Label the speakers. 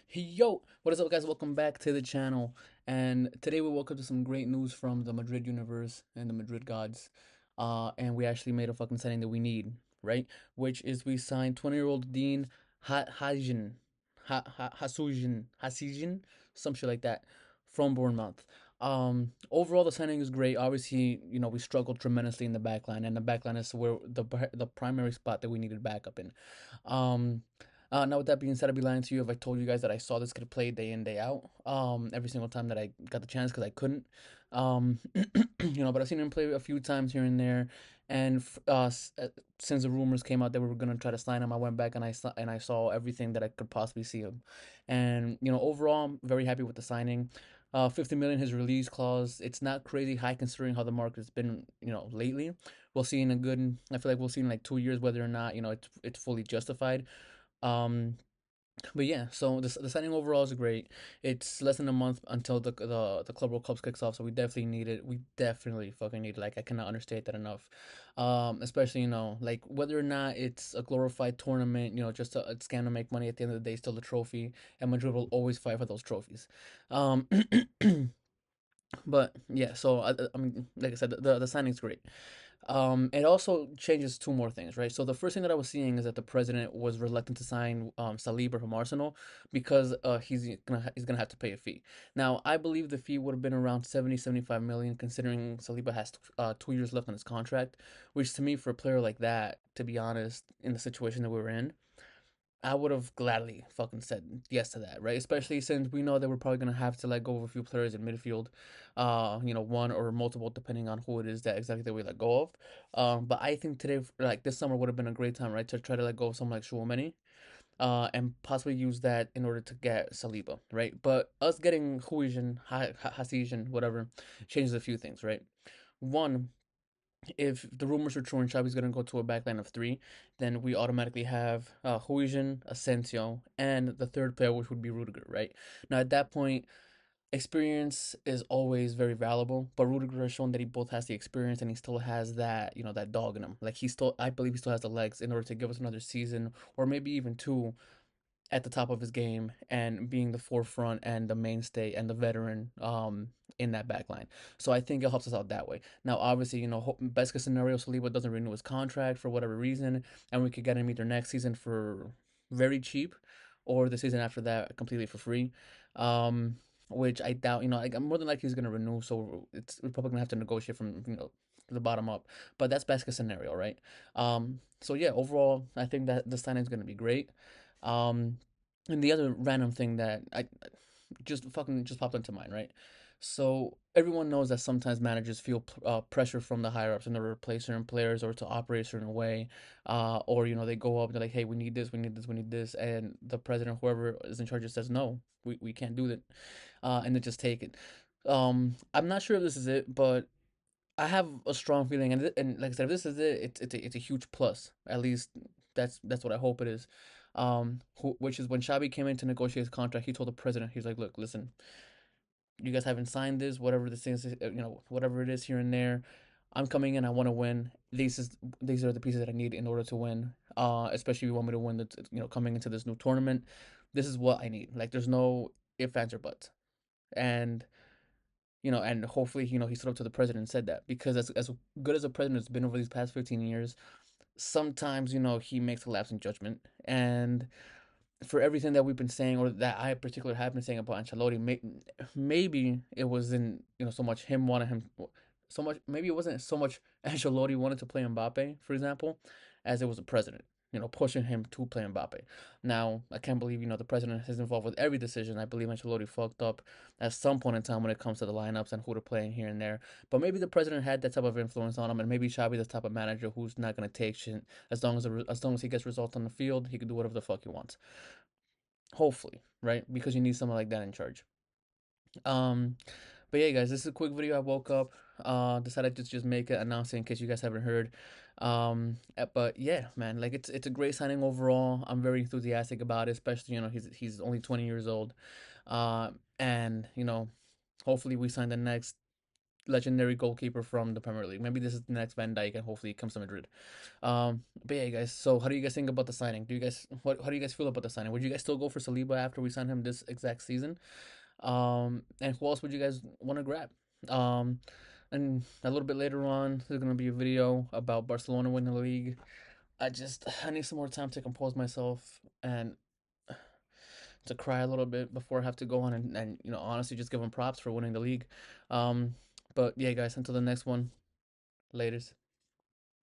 Speaker 1: Hey yo, what is up, guys? Welcome back to the channel. And today we woke up to some great news from the Madrid universe and the Madrid gods. And we actually made a fucking signing that we need, right? Which is we signed 20-year-old Dean Hajian, Hasujin, some shit like that, from Bournemouth. Overall, the signing is great. Obviously, we struggled tremendously in the back line, and the back line is where the primary spot that we needed backup in. Um, Now with that being said, I'd be lying to you if I told you guys that I saw this kid play day in, day out. Every single time that I got the chance because I couldn't. Um, but I've seen him play a few times here and there. And since the rumors came out that we were gonna try to sign him, I went back and I saw everything that I could possibly see him. And overall, I'm very happy with the signing. 50 million his release clause. It's not crazy high considering how the market's been, lately. We'll see in a good. I feel like we'll see in like 2 years whether or not it's fully justified. Um, but yeah, so the signing overall is great. It's less than a month until the Club World Cup kicks off, so we definitely need it. We definitely fucking need it. Like I cannot understate that enough. Especially like whether or not it's a glorified tournament, just a scam to make money. At the end of the day, still a trophy, and Madrid will always fight for those trophies. Um, but yeah, so I mean, like I said, the signing's great. It also changes two more things, right? So the first thing that I was seeing is that the president was reluctant to sign Saliba from Arsenal because he's gonna have to pay a fee. Now I believe the fee would have been around 75 million, considering Saliba has 2 years left on his contract, which to me for a player like that, to be honest, in the situation that we were in, I would have gladly fucking said yes to that, right? Especially since we know that we're probably gonna have to let go of a few players in midfield, one or multiple depending on who it is that exactly that we let go of. But I think today, like this summer, would have been a great time, right, to try to let go of someone like Chouameni, and possibly use that in order to get Saliba, right? But us getting Huijsen, Hasijin, whatever, changes a few things, right? One, if the rumors are true and Xavi's going to go to a backline of three, then we automatically have Huijsen, Asensio, and the third player, which would be Rudiger, right? Now, at that point, experience is always very valuable, but Rudiger has shown that he both has the experience and he still has that, that dog in him. Like, I believe he still has the legs in order to give us another season or maybe even two at the top of his game and being the forefront and the mainstay and the veteran in that back line. So I think it helps us out that way. Now, obviously, best case scenario, Saliba doesn't renew his contract for whatever reason, and we could get him either next season for very cheap or the season after that completely for free. Um, which I doubt, like, I'm more than likely he's going to renew, so we're probably going to have to negotiate from, the bottom up. But that's best case scenario, right? So yeah, overall, I think that the signing is going to be great. Um, and the other random thing that I just popped into mind, right? So everyone knows that sometimes managers feel pressure from the higher ups in order to replace certain players or to operate a certain way, or they go up and they're like, "Hey, we need this, we need this, we need this," and the president, whoever is in charge, just says, "No, we can't do that," and they just take it. I'm not sure if this is it, but I have a strong feeling, and like I said, if this is it, it's a huge plus. At least that's what I hope it is. Which is when Xabi came in to negotiate his contract, he told the president, he's like, "Look, listen, you guys haven't signed this, whatever this is, whatever it is here and there. I'm coming in. I want to win. These are the pieces that I need in order to win. Especially if you want me to win coming into this new tournament. This is what I need. Like, there's no ifs, ands, or buts." And and hopefully, he stood up to the president and said that, because as good as the president has been over these past 15 years, sometimes, he makes a lapse in judgment. And for everything that we've been saying, or that I particularly have been saying about Ancelotti, maybe it wasn't, so much him wanting him, so much, maybe it wasn't so much Ancelotti wanted to play Mbappe, for example, as it was the president, pushing him to play Mbappe. Now, I can't believe, the president is involved with every decision. I believe Ancelotti fucked up at some point in time when it comes to the lineups and who to play in here and there. But maybe the president had that type of influence on him, and maybe Xavi the type of manager who's not going to take shit. As long as he gets results on the field, he can do whatever the fuck he wants. Hopefully, right? Because you need someone like that in charge. Um, but yeah, guys, this is a quick video. I woke up, decided to just make it, announce it in case you guys haven't heard. But yeah, man, like it's a great signing overall. I'm very enthusiastic about it, especially he's only 20 years old, and hopefully we sign the next legendary goalkeeper from the Premier League. Maybe this is the next Van Dijk, and hopefully he comes to Madrid. But yeah, guys. So how do you guys think about the signing? Do you guys how do you guys feel about the signing? Would you guys still go for Saliba after we sign him this exact season? And who else would you guys want to grab? Um, and a little bit later on, there's gonna be a video about Barcelona winning the league. I need some more time to compose myself and to cry a little bit before I have to go on and honestly just give them props for winning the league. Um, but yeah, guys, until the next one, laters.